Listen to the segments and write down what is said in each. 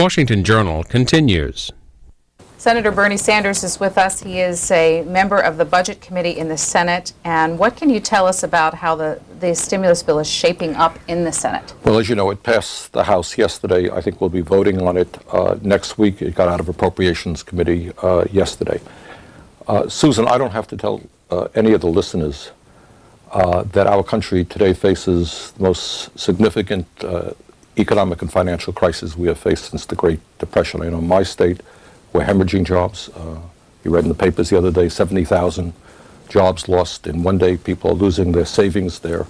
Washington Journal continues. Senator Bernie Sanders is with us. He is a member of the Budget Committee in the Senate. And what can you tell us about how the stimulus bill is shaping up in the Senate? Well, as you know, it passed the House yesterday. I think we'll be voting on it next week. It got out of Appropriations Committee yesterday. Susan, I don't have to tell any of the listeners that our country today faces the most significant economic and financial crisis we have faced since the Great Depression. I know in my state, we're hemorrhaging jobs. You read in the papers the other day, 70,000 jobs lost in one day. People are losing their savings, their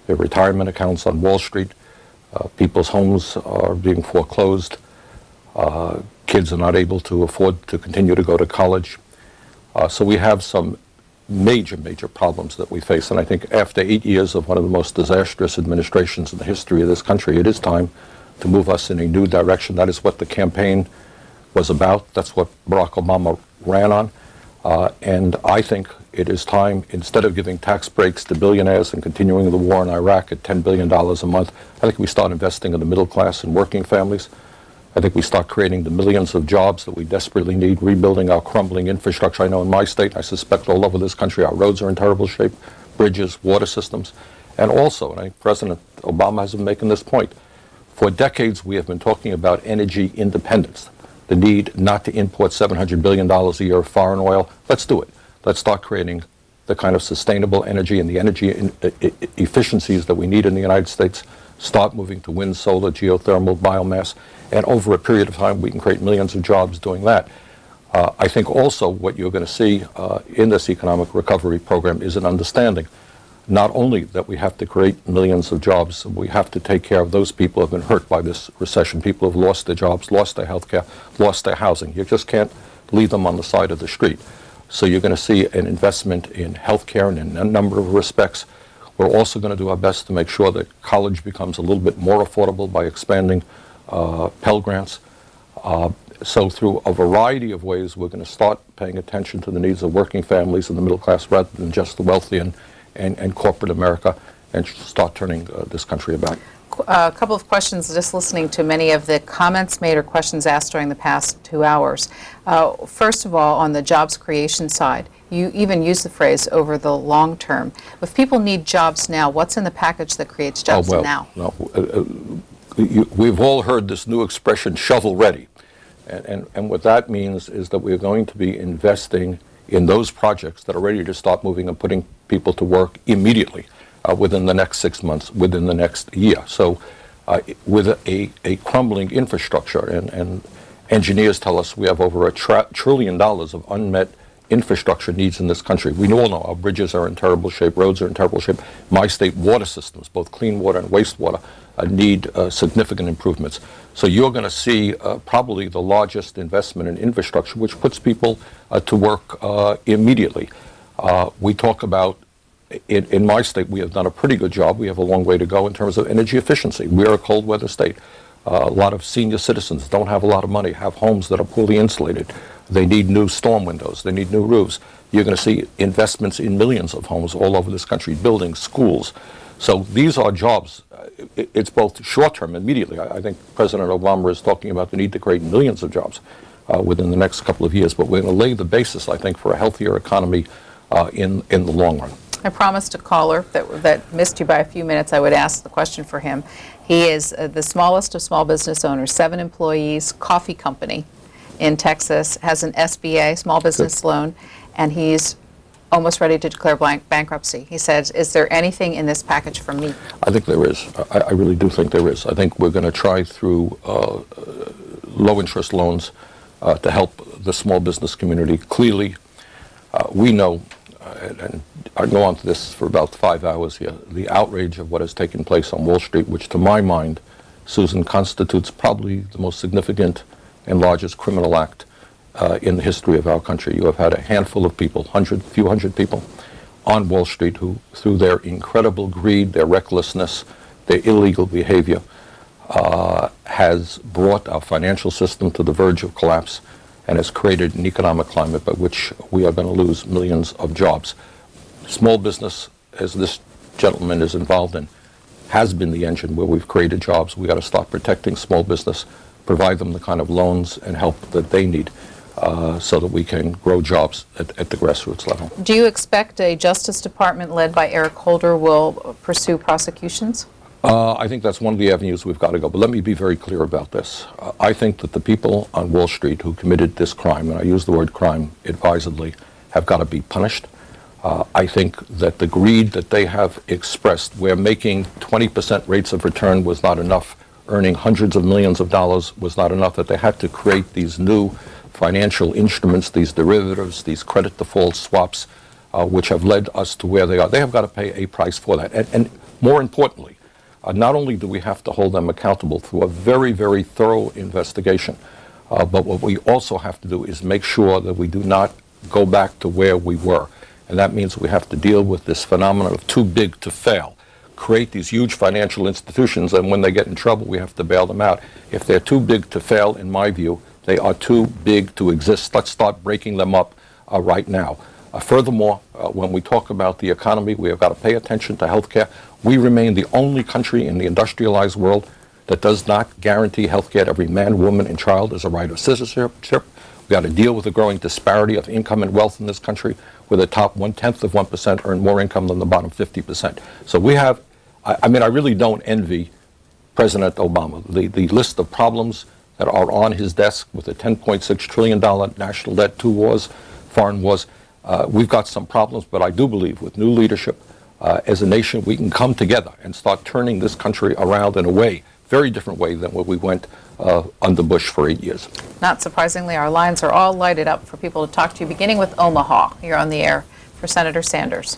retirement accounts on Wall Street. People's homes are being foreclosed. Kids are not able to afford to continue to go to college. So we have some major problems that we face. And I think after 8 years of one of the most disastrous administrations in the history of this country, it is time to move us in a new direction. That is what the campaign was about. That's what Barack Obama ran on. And I think it is time, instead of giving tax breaks to billionaires and continuing the war in Iraq at $10 billion a month, I think we start investing in the middle class and working families. I think we start creating the millions of jobs that we desperately need, rebuilding our crumbling infrastructure. I know in my state, I suspect all over this country, our roads are in terrible shape, bridges, water systems. And also, and I think President Obama has been making this point, for decades we have been talking about energy independence, the need not to import $700 billion a year of foreign oil. Let's do it. Let's start creating the kind of sustainable energy and the energy efficiencies that we need in the United States. Start moving to wind, solar, geothermal, biomass, and over a period of time we can create millions of jobs doing that. I think also what you're going to see in this economic recovery program is an understanding not only that we have to create millions of jobs, we have to take care of those people who have been hurt by this recession, people who have lost their jobs, lost their health care, lost their housing. You just can't leave them on the side of the street. So you're going to see an investment in health care in a number of respects. We're also going to do our best to make sure that college becomes a little bit more affordable by expanding Pell Grants. So through a variety of ways, we're going to start paying attention to the needs of working families and the middle class rather than just the wealthy and corporate America, and start turning this country about. A couple of questions, just listening to many of the comments made or questions asked during the past 2 hours. First of all, on the jobs creation side, you even use the phrase over the long term. If people need jobs now, what's in the package that creates jobs now? No, we've all heard this new expression, shovel ready. And what that means is that we're going to be investing in those projects that are ready to start moving and putting people to work immediately within the next 6 months, within the next year. So with a crumbling infrastructure, and engineers tell us we have over $1 trillion of unmet infrastructure needs in this country. We all know our bridges are in terrible shape, roads are in terrible shape. My state water systems, both clean water and wastewater, need significant improvements. So you're going to see probably the largest investment in infrastructure, which puts people to work immediately. We talk about, in my state, we have done a pretty good job. We have a long way to go in terms of energy efficiency. We are a cold weather state. A lot of senior citizens don't have a lot of money, have homes that are poorly insulated. They need new storm windows. They need new roofs. You're going to see investments in millions of homes all over this country, buildings, schools. So these are jobs. It's both short-term, immediately. I think President Obama is talking about the need to create millions of jobs within the next couple of years. But we're going to lay the basis, I think, for a healthier economy in the long run. I promised a caller that missed you by a few minutes I would ask the question for him. He is the smallest of small business owners, 7 employees, coffee company in Texas, has an SBA, small business loan, and he's almost ready to declare bankruptcy. He says, is there anything in this package for me? I think there is. I really do think there is. I think we're going to try through low interest loans to help the small business community. Clearly, we know, and I go on to this for about 5 hours here, the outrage of what has taken place on Wall Street, which to my mind, Susan, constitutes probably the most significant and largest criminal act in the history of our country. You have had a handful of people, few hundred people on Wall Street who, through their incredible greed, their recklessness, their illegal behavior, has brought our financial system to the verge of collapse and has created an economic climate by which we are going to lose millions of jobs. Small business, as this gentleman is involved in, has been the engine where we've created jobs. We've got to start protecting small business, provide them the kind of loans and help that they need so that we can grow jobs at the grassroots level. Do you expect a Justice Department led by Eric Holder will pursue prosecutions? I think that's one of the avenues we've got to go. But let me be very clear about this. I think that the people on Wall Street who committed this crime, and I use the word crime advisedly, have got to be punished. I think that the greed that they have expressed, where making 20% rates of return was not enough, earning hundreds of millions of dollars was not enough, that they had to create these new financial instruments, these derivatives, these credit default swaps, which have led us to where they are. They have got to pay a price for that. And more importantly, not only do we have to hold them accountable through a very, very thorough investigation, but what we also have to do is make sure that we do not go back to where we were. And that means we have to deal with this phenomenon of too big to fail. Create these huge financial institutions, and when they get in trouble, we have to bail them out. If they're too big to fail, in my view, they are too big to exist. Let's start breaking them up right now. Furthermore, when we talk about the economy, we have got to pay attention to health care. We remain the only country in the industrialized world that does not guarantee health care to every man, woman, and child as a right of citizenship. We've got to deal with the growing disparity of income and wealth in this country, where the top 1/10% earn more income than the bottom 50%. So we have, I mean, I really don't envy President Obama. The list of problems that are on his desk with a $10.6 trillion national debt, 2 wars, foreign wars, we've got some problems, but I do believe with new leadership, as a nation, we can come together and start turning this country around in a way, very different way than what we went under Bush for 8 years. Not surprisingly, our lines are all lighted up for people to talk to you, beginning with Omaha. You're on the air for Senator Sanders.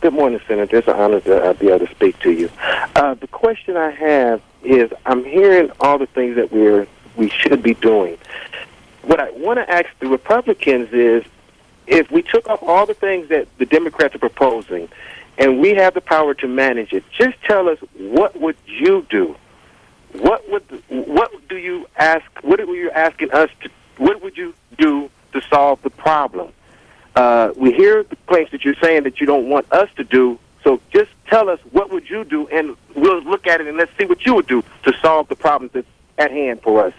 Good morning, Senator. It's an honor to be able to speak to you. The question I have is, I'm hearing all the things that we should be doing. What I want to ask the Republicans is, if we took up all the things that the Democrats are proposing, and we have the power to manage it, just tell us, what would you do? What do you ask? What are you asking us to? What would you do to solve the problem? We hear the claims that you're saying that you don't want us to do. So just tell us, what would you do, and we'll look at it and let's see what you would do to solve the problems that's at hand for us.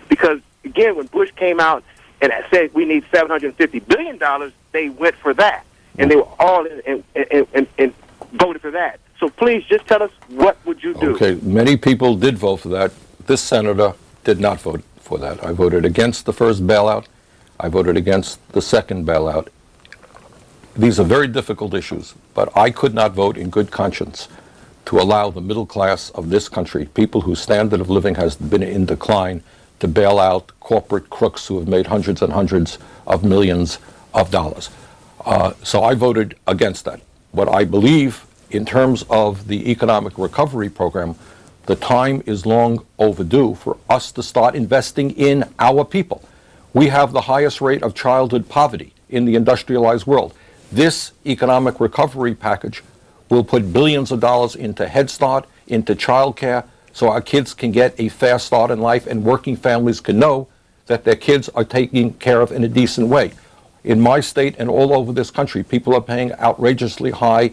Because again, when Bush came out and said we need $750 billion, they went for that, and they were all in and voted for that. So please just tell us, what would you do? Okay, many people did vote for that. This senator did not vote for that. I voted against the first bailout. I voted against the second bailout. These are very difficult issues, but I could not vote in good conscience to allow the middle class of this country, people whose standard of living has been in decline, to bail out corporate crooks who have made hundreds and hundreds of millions of dollars. So I voted against that. What I believe in terms of the economic recovery program, the time is long overdue for us to start investing in our people. We have the highest rate of childhood poverty in the industrialized world. This economic recovery package will put billions of dollars into Head Start, into child care, so our kids can get a fast start in life and working families can know that their kids are taken care of in a decent way. In my state and all over this country, people are paying outrageously high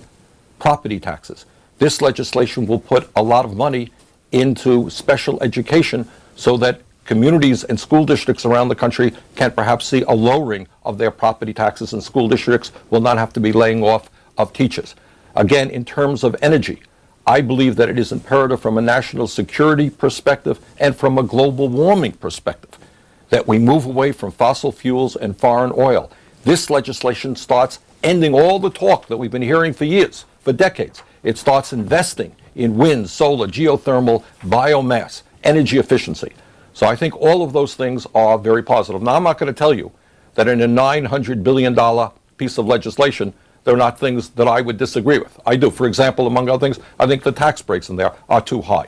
property taxes. This legislation will put a lot of money into special education so that communities and school districts around the country can perhaps see a lowering of their property taxes, and school districts will not have to be laying off of teachers. Again, in terms of energy, I believe that it is imperative from a national security perspective and from a global warming perspective that we move away from fossil fuels and foreign oil. This legislation starts ending all the talk that we've been hearing for years, for decades. It starts investing in wind, solar, geothermal, biomass, energy efficiency. So I think all of those things are very positive. Now, I'm not going to tell you that in a $900 billion piece of legislation, there are not things that I would disagree with. I do. For example, among other things, I think the tax breaks in there are too high.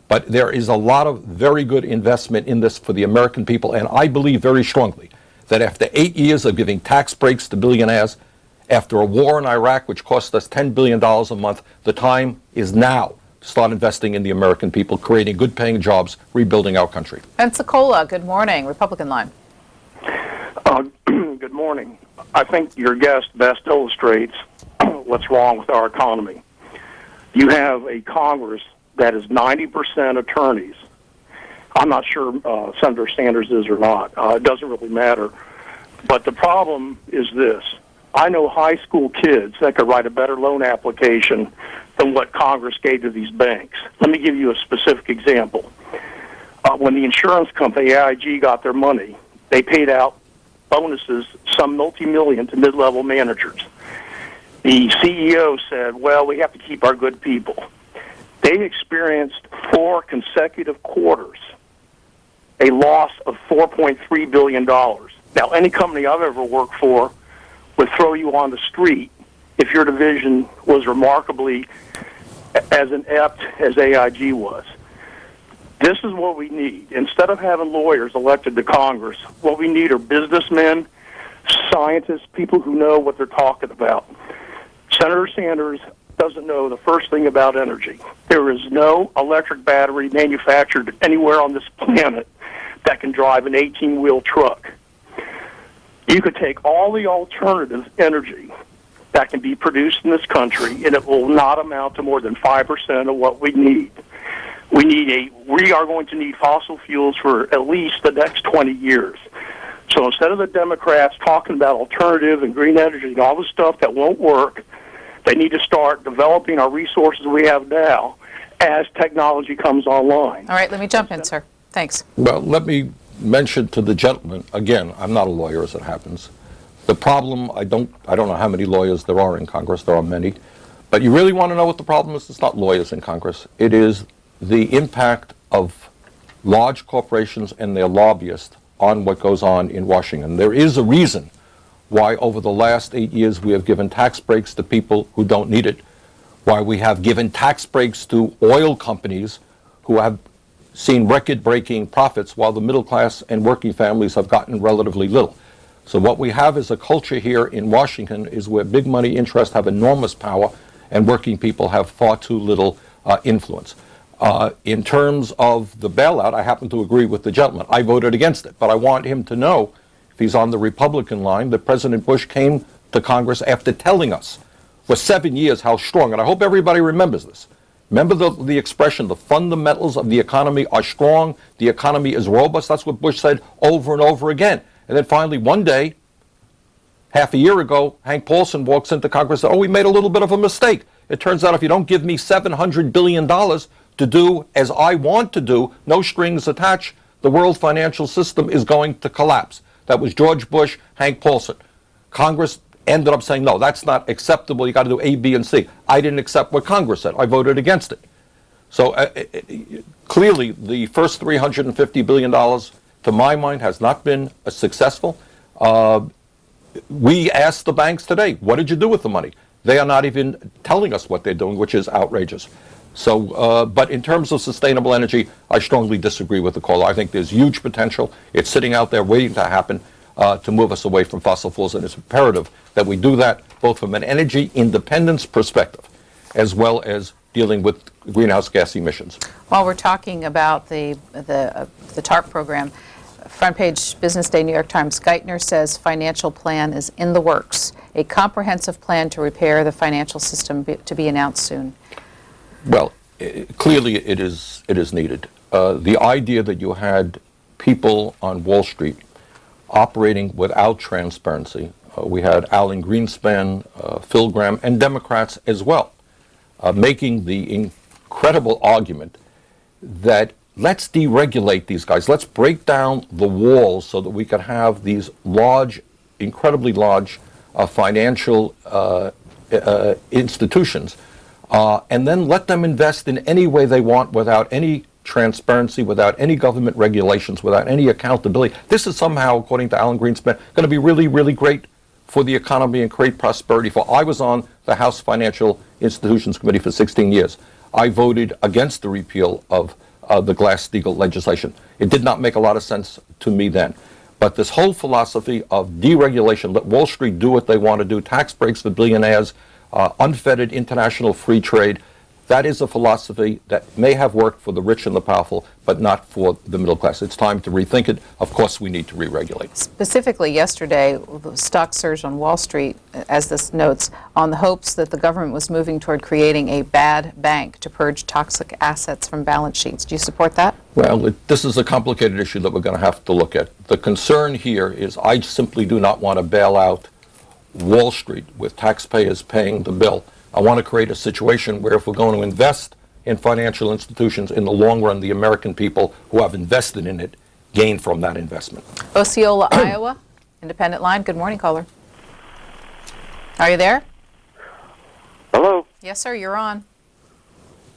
But there is a lot of very good investment in this for the American people, and I believe very strongly that after 8 years of giving tax breaks to billionaires, after a war in Iraq, which cost us $10 billion a month, the time is now to start investing in the American people, creating good-paying jobs, rebuilding our country. Pensacola, good morning. Republican line. Good morning. I think your guest best illustrates what's wrong with our economy. You have a Congress that is 90% attorneys I'm not sure Senator Sanders is or not. It doesn't really matter. But the problem is this. I know high school kids that could write a better loan application than what Congress gave to these banks. Let me give you a specific example. When the insurance company, AIG, got their money, they paid out bonuses, some multi-million, to mid-level managers. The CEO said, well, we have to keep our good people. They experienced 4 consecutive quarters a loss of $4.3 billion. Now, any company I've ever worked for would throw you on the street if your division was remarkably as inept as AIG was. This is what we need. Instead of having lawyers elected to Congress, what we need are businessmen, scientists, people who know what they're talking about. Senator Sanders doesn't know the first thing about energy. There is no electric battery manufactured anywhere on this planet that can drive an 18-wheel truck. You could take all the alternative energy that can be produced in this country, and it will not amount to more than 5% of what we need. We are going to need fossil fuels for at least the next 20 years. So instead of the Democrats talking about alternative and green energy and all the stuff that won't work, they need to start developing our resources we have now as technology comes online. All right, let me jump in, sir. Thanks. Well, let me mention to the gentleman, again, I'm not a lawyer as it happens. The problem, I don't know how many lawyers there are in Congress. There are many. But you really want to know what the problem is? It's not lawyers in Congress. It is the impact of large corporations and their lobbyists on what goes on in Washington. There is a reason why over the last 8 years we have given tax breaks to people who don't need it, why we have given tax breaks to oil companies who have seen record-breaking profits while the middle class and working families have gotten relatively little. So what we have is a culture here in Washington is where big money interests have enormous power and working people have far too little influence. In terms of the bailout, I happen to agree with the gentleman. I voted against it, but I want him to know, if he's on the Republican line, that President Bush came to Congress after telling us for 7 years how strong, and I hope everybody remembers this. Remember the expression, the fundamentals of the economy are strong, the economy is robust. That's what Bush said over and over again. And then finally, one day, half a year ago, Hank Paulson walks into Congress and said, oh, we made a little bit of a mistake. It turns out if you don't give me $700 billion to do as I want to do, no strings attached, the world financial system is going to collapse. That was George Bush, Hank Paulson. Congress ended up saying, no, that's not acceptable. You got to do A, B, and C. I didn't accept what Congress said. I voted against it. So clearly, the first $350 billion, to my mind, has not been successful. We asked the banks today, what did you do with the money? They are not even telling us what they're doing, which is outrageous. So, but in terms of sustainable energy, I strongly disagree with the caller. I think there's huge potential. It's sitting out there waiting to happen to move us away from fossil fuels, and it's imperative that we do that both from an energy independence perspective as well as dealing with greenhouse gas emissions. While we're talking about the TARP program, front page Business Day, New York Times, Geithner says financial plan is in the works. A comprehensive plan to repair the financial system to be announced soon. Well, clearly it is needed. The idea that you had people on Wall Street operating without transparency. We had Alan Greenspan, Phil Gramm, and Democrats as well, making the incredible argument that let's deregulate these guys. Let's break down the walls so that we could have these large, incredibly large financial institutions, and then let them invest in any way they want without any transparency, without any government regulations, without any accountability. This is somehow, according to Alan Greenspan, going to be really, really great for the economy and create prosperity. I was on the House Financial Institutions Committee for 16 years. I voted against the repeal of the Glass-Steagall legislation. It did not make a lot of sense to me then. But this whole philosophy of deregulation, let Wall Street do what they want to do, tax breaks for billionaires, unfettered international free trade, that is a philosophy that may have worked for the rich and the powerful, but not for the middle class. It's time to rethink it. Of course, we need to re-regulate. Specifically yesterday, the stock surged on Wall Street, as this notes, on the hopes that the government was moving toward creating a bad bank to purge toxic assets from balance sheets. Do you support that? Well, this is a complicated issue that we're going to have to look at. The concern here is I simply do not want to bail out Wall Street with taxpayers paying the bill. I want to create a situation where if we're going to invest in financial institutions, in the long run, the American people who have invested in it gain from that investment. Osceola, Iowa, independent line. Good morning, caller. Are you there? Hello? Yes, sir, you're on.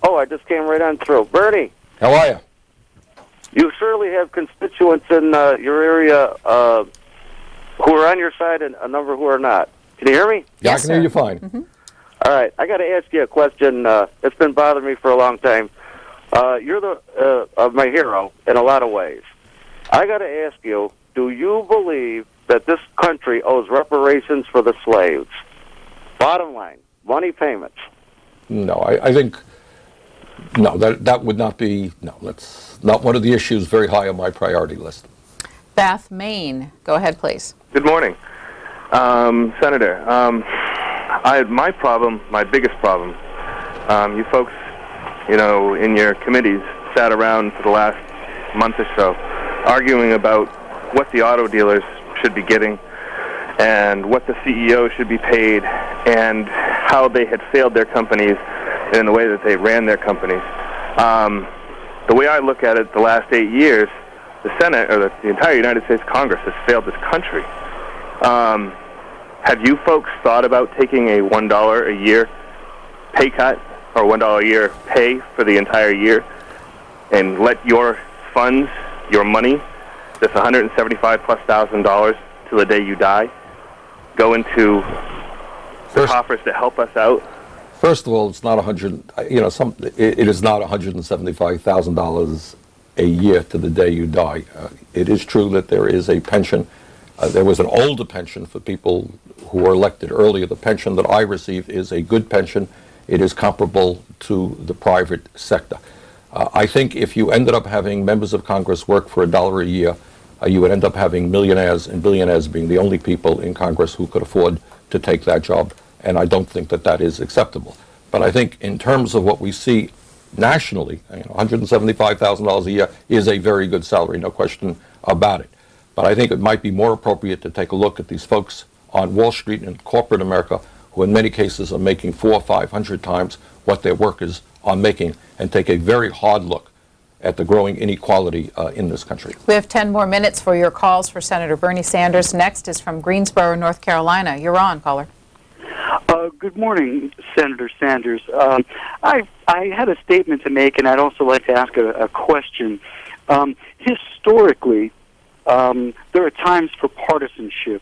Oh, I just came right on through. Bernie, How are you? you surely have constituents in your area who are on your side and a number who are not. Can you hear me? Yeah, Yes, I can hear sir. you fine. Mm-hmm. All right. I got to ask you a question. It's been bothering me for a long time. You're my hero in a lot of ways. I got to ask you, do you believe that this country owes reparations for the slaves? Bottom line, money payments. No, I think, no, that would not be, no, that's not one of the issues very high on my priority list. Bath, Maine. Go ahead, please. Good morning, Senator. My biggest problem, you folks, in your committees sat around for the last month or so arguing about what the auto dealers should be getting and what the CEO should be paid and how they had failed their companies in the way that they ran their companies. The way I look at it, the last 8 years, the Senate, or the entire United States Congress, has failed this country. Have you folks thought about taking a $1 a year pay cut or $1 a year pay for the entire year and let your funds, your money, this $175,000+ till the day you die, go into the coffers to help us out? First of all, it's not it is not $175,000 a year to the day you die. It is true that there is a pension. There was an older pension for people who were elected earlier. The pension that I receive is a good pension. It is comparable to the private sector. I think if you ended up having members of Congress work for $1 a year, you would end up having millionaires and billionaires being the only people in Congress who could afford to take that job, and I don't think that that is acceptable. But I think in terms of what we see nationally, $175,000 a year is a very good salary, no question about it. But I think it might be more appropriate to take a look at these folks on Wall Street and corporate America who in many cases are making 400 or 500 times what their workers are making, and take a very hard look at the growing inequality in this country. We have 10 more minutes for your calls for Senator Bernie Sanders. Next is from Greensboro, North Carolina. You're on, caller. Good morning, Senator Sanders. I had a statement to make, and I'd also like to ask a question. Historically, there are times for partisanship.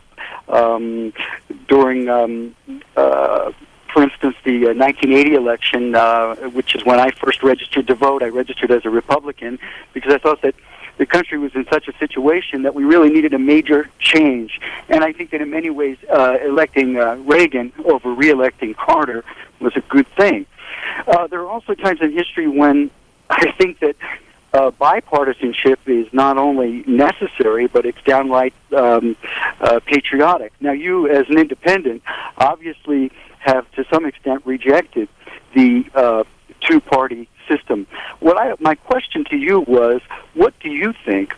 During, for instance, the 1980 election, which is when I first registered to vote, I registered as a Republican because I thought that the country was in such a situation that we really needed a major change. And I think that in many ways, electing Reagan over re-electing Carter was a good thing. There are also times in history when I think that bipartisanship is not only necessary, but it's downright patriotic. Now, you, as an independent, obviously have to some extent rejected the two-party system. My question to you was, what do you think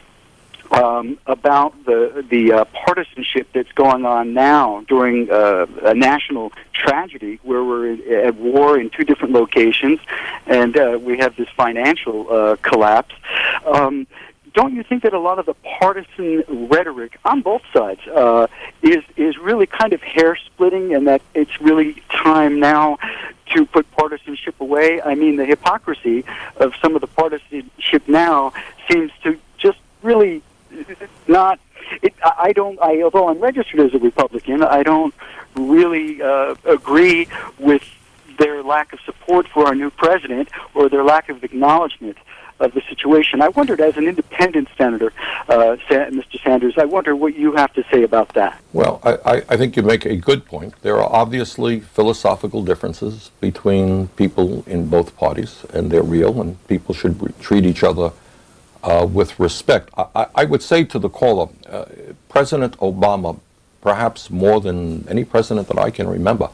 about the partisanship that's going on now during a national tragedy where we're at war in two different locations and we have this financial collapse? Don't you think that a lot of the partisan rhetoric on both sides is really kind of hair-splitting, and that it's really time now to put partisanship away? I mean, the hypocrisy of some of the partisanship now seems to just really not. Although I'm registered as a Republican, I don't really agree with their lack of support for our new president or their lack of acknowledgement of the situation. I wondered, as an independent senator, Mr. Sanders, I wonder what you have to say about that. Well, I think you make a good point. There are obviously philosophical differences between people in both parties, and they're real, and people should treat each other with respect. I would say to the caller, President Obama, perhaps more than any president that I can remember,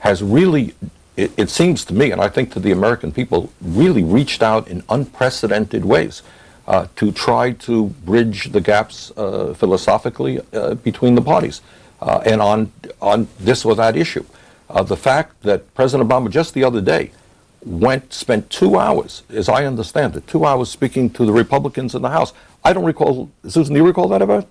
has really, it seems to me, and I think to the American people, really reached out in unprecedented ways to try to bridge the gaps philosophically between the parties and on this or that issue. The fact that President Obama just the other day spent 2 hours, as I understand it, 2 hours speaking to the Republicans in the House. I don't recall, Susan, do you recall that ever?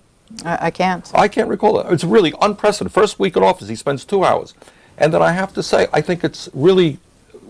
I can't. I can't recall that. It's really unprecedented. First week in office, he spends 2 hours. And then I have to say, I think it's really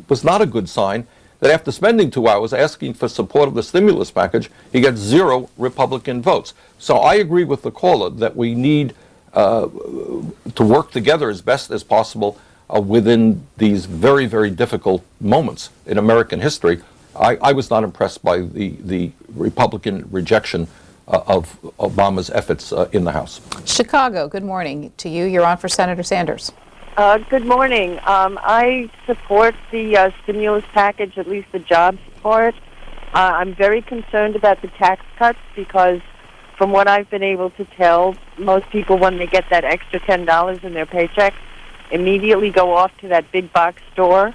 was not a good sign that after spending 2 hours asking for support of the stimulus package, he gets 0 Republican votes. So I agree with the caller that we need to work together as best as possible within these very, very difficult moments in American history. I was not impressed by the Republican rejection of Obama's efforts in the House. Chicago, good morning to you. You're on for Senator Sanders. Good morning. I support the stimulus package, at least the jobs part. I'm very concerned about the tax cuts because from what I've been able to tell, most people, when they get that extra $10 in their paycheck, immediately go off to that big box store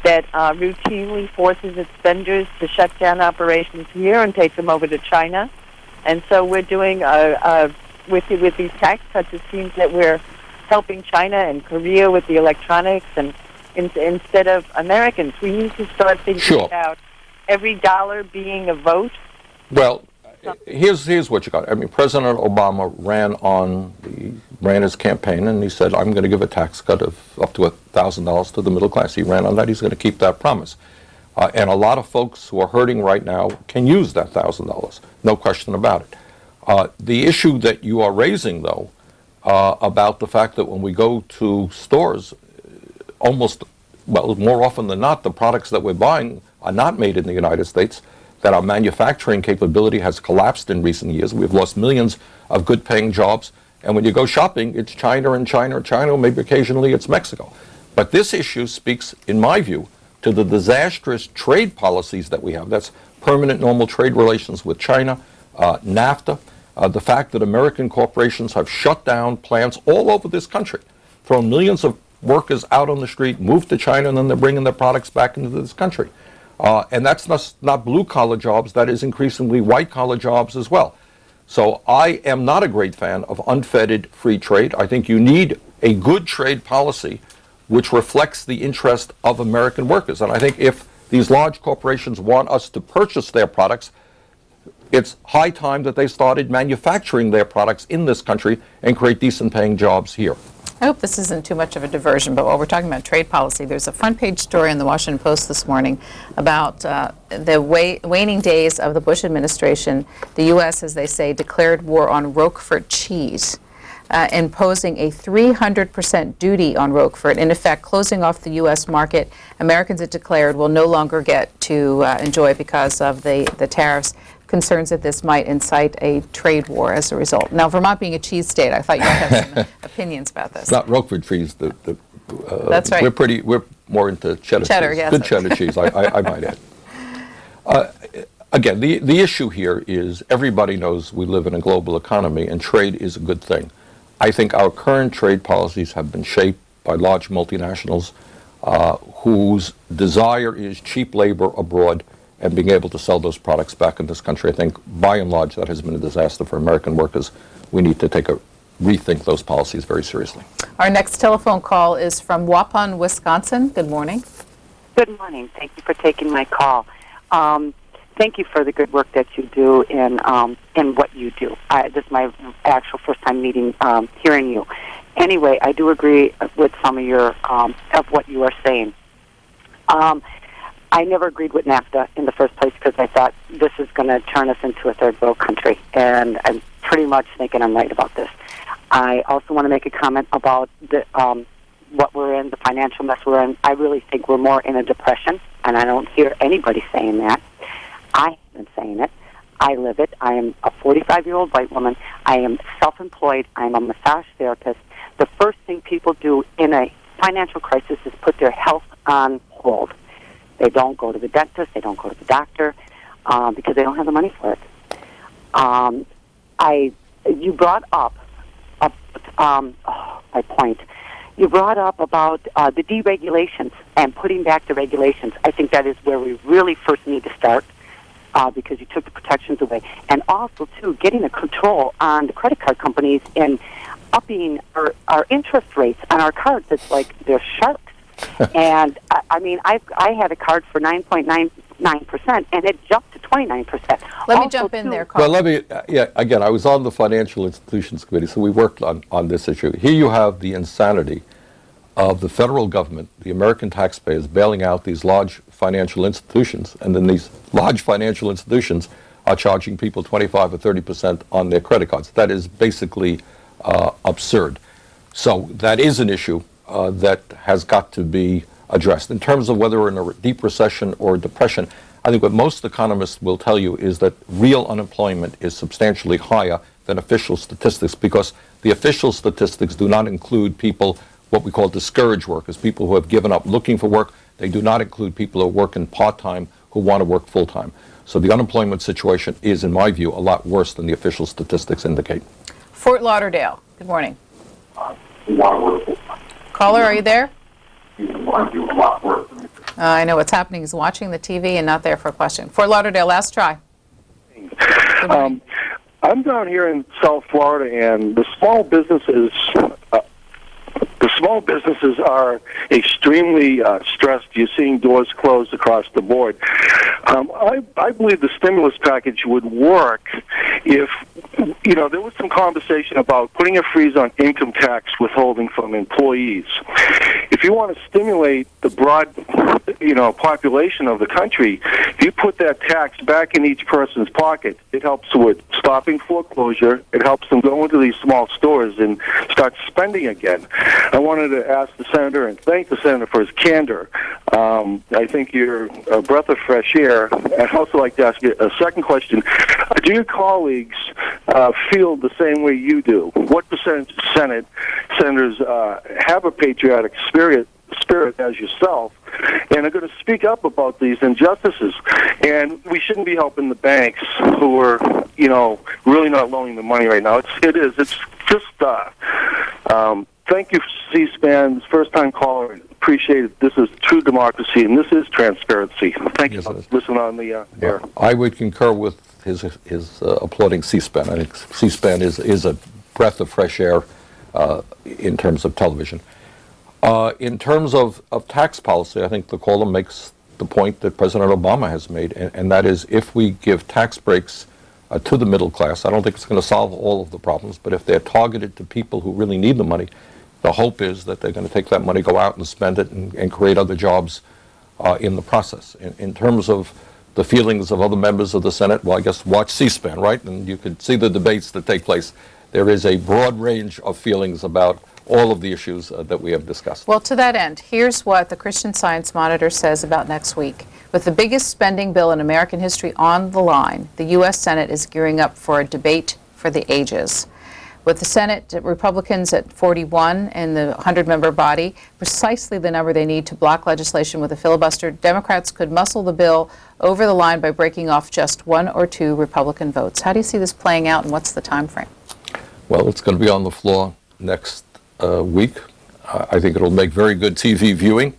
that routinely forces its vendors to shut down operations here and take them over to China. And so we're doing, with these tax cuts, it seems that we're helping China and Korea with the electronics, and instead of Americans. We need to start thinking about every dollar being a vote. Well, here's what you got. I mean, President Obama ran his campaign, and he said, I'm going to give a tax cut of up to $1,000 to the middle class. He ran on that. He's going to keep that promise. And a lot of folks who are hurting right now can use that $1,000. No question about it. The issue that you are raising, though, about the fact that when we go to stores, more often than not, the products that we're buying are not made in the United States, that our manufacturing capability has collapsed in recent years. We've lost millions of good-paying jobs. And when you go shopping, it's China and China and China, maybe occasionally it's Mexico. But this issue speaks, in my view, to the disastrous trade policies that we have. That's permanent normal trade relations with China, NAFTA, the fact that American corporations have shut down plants all over this country, thrown millions of workers out on the street, moved to China, and then they're bringing their products back into this country. And that's not blue-collar jobs, that is increasingly white-collar jobs as well. So I am not a great fan of unfettered free trade. I think you need a good trade policy which reflects the interest of American workers. And I think if these large corporations want us to purchase their products, it's high time that they started manufacturing their products in this country and create decent-paying jobs here. I hope this isn't too much of a diversion, but while we're talking about trade policy, there's a front-page story in the Washington Post this morning about the waning days of the Bush administration. The U.S., as they say, declared war on Roquefort cheese, imposing a 300% duty on Roquefort, in effect closing off the U.S. market. Americans, it declared, will no longer get to enjoy because of the tariffs. Concerns that this might incite a trade war as a result. Now, Vermont being a cheese state, I thought you might have some opinions about this. It's not Roquefort cheese. That's right. We're more into cheddar cheese. Yes. Good cheddar cheese, I might add. Again, the issue here is everybody knows we live in a global economy, and trade is a good thing. I think our current trade policies have been shaped by large multinationals whose desire is cheap labor abroad and being able to sell those products back in this country. I think, by and large, that has been a disaster for American workers. We need to rethink those policies very seriously. Our next telephone call is from Waupun, Wisconsin. Good morning. Good morning. Thank you for taking my call. Thank you for the good work that you do in what you do. This is my actual first time hearing you. Anyway, I do agree with some of what you are saying. I never agreed with NAFTA in the first place because I thought this is going to turn us into a third world country, and I'm pretty much thinking I'm right about this. I also want to make a comment about what we're in, the financial mess we're in. I really think we're more in a depression, and I don't hear anybody saying that. I been saying it. I live it. I am a 45-year-old white woman. I am self-employed. I'm a massage therapist. The first thing people do in a financial crisis is put their health on hold. They don't go to the dentist. They don't go to the doctor because they don't have the money for it. You brought up my point. You brought up about the deregulations and putting back the regulations. I think that is where we really first need to start because you took the protections away. And also, too, getting a control on the credit card companies and upping our interest rates on our cards. It's like they're sharks. And, I mean, I had a card for 9.99%, and it jumped to 29%. Let me jump in there, Carl. Well, again, I was on the Financial Institutions Committee, so we worked on this issue. Here you have the insanity of the federal government, the American taxpayers, bailing out these large financial institutions, and then these large financial institutions are charging people 25 or 30% on their credit cards. That is basically absurd. So that is an issue that has got to be addressed. In terms of whether we're in a deep recession or depression, I think what most economists will tell you is that real unemployment is substantially higher than official statistics, because the official statistics do not include people, what we call discouraged workers, people who have given up looking for work. They do not include people who are working part-time who want to work full-time. So the unemployment situation is, in my view, a lot worse than the official statistics indicate. Fort Lauderdale, good morning. Caller, are you there? I know what's happening. He's watching the TV and not there for a question. Fort Lauderdale, last try. I'm down here in South Florida, and the small businesses are extremely stressed. You're seeing doors closed across the board. I believe the stimulus package would work if, there was some conversation about putting a freeze on income tax withholding from employees. If you want to stimulate the broad, population of the country, if you put that tax back in each person's pocket, it helps with stopping foreclosure. It helps them go into these small stores and start spending again. I wanted to ask the senator and thank the senator for his candor. I think you're a breath of fresh air. I'd also like to ask you a second question. Do your colleagues feel the same way you do? What percentage of senators have a patriotic spirit as yourself, and are going to speak up about these injustices? And we shouldn't be helping the banks who are, really not loaning the money right now. It's just, thank you, C-SPAN, first-time caller. Appreciate it. This is true democracy, and this is transparency. Thank you for listening on the air. I would concur with his applauding C-SPAN. I think C-SPAN is a breath of fresh air in terms of television. In terms of tax policy, I think the caller makes the point that President Obama has made, and that is if we give tax breaks to the middle class, I don't think it's going to solve all of the problems, but if they're targeted to people who really need the money, the hope is that they're going to take that money, go out and spend it, and create other jobs in the process. In terms of the feelings of other members of the Senate, well, I guess watch C-SPAN, right? And you could see the debates that take place. There is a broad range of feelings about all of the issues that we have discussed. Well, to that end, here's what the Christian Science Monitor says about next week. With the biggest spending bill in American history on the line, the U.S. Senate is gearing up for a debate for the ages. With the Senate Republicans at 41 and the 100-member body, precisely the number they need to block legislation with a filibuster, Democrats could muscle the bill over the line by breaking off just 1 or 2 Republican votes. How do you see this playing out, and what's the time frame? Well, it's going to be on the floor next week. I think it'll make very good TV viewing.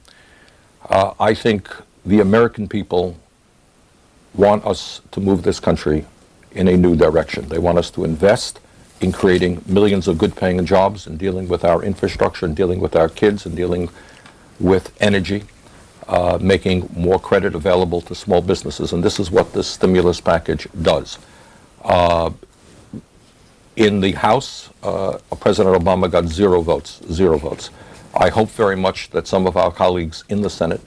I think the American people want us to move this country in a new direction. They want us to invest in creating millions of good-paying jobs and dealing with our infrastructure and dealing with our kids and dealing with energy, making more credit available to small businesses. And this is what this stimulus package does. In the House, President Obama got 0 votes, 0 votes. I hope very much that some of our colleagues in the Senate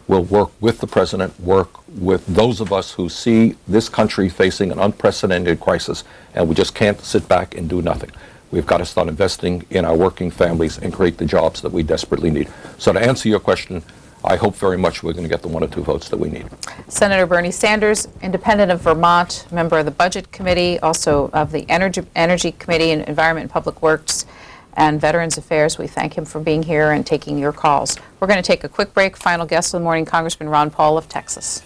will work with the President, work with those of us who see this country facing an unprecedented crisis, and we just can't sit back and do nothing. We've got to start investing in our working families and create the jobs that we desperately need. So to answer your question, I hope very much we're going to get the 1 or 2 votes that we need. Senator Bernie Sanders, independent of Vermont, member of the Budget Committee, also of the Energy Committee and Environment and Public Works and Veterans Affairs. We thank him for being here and taking your calls. We're going to take a quick break. Final guest of the morning, Congressman Ron Paul of Texas.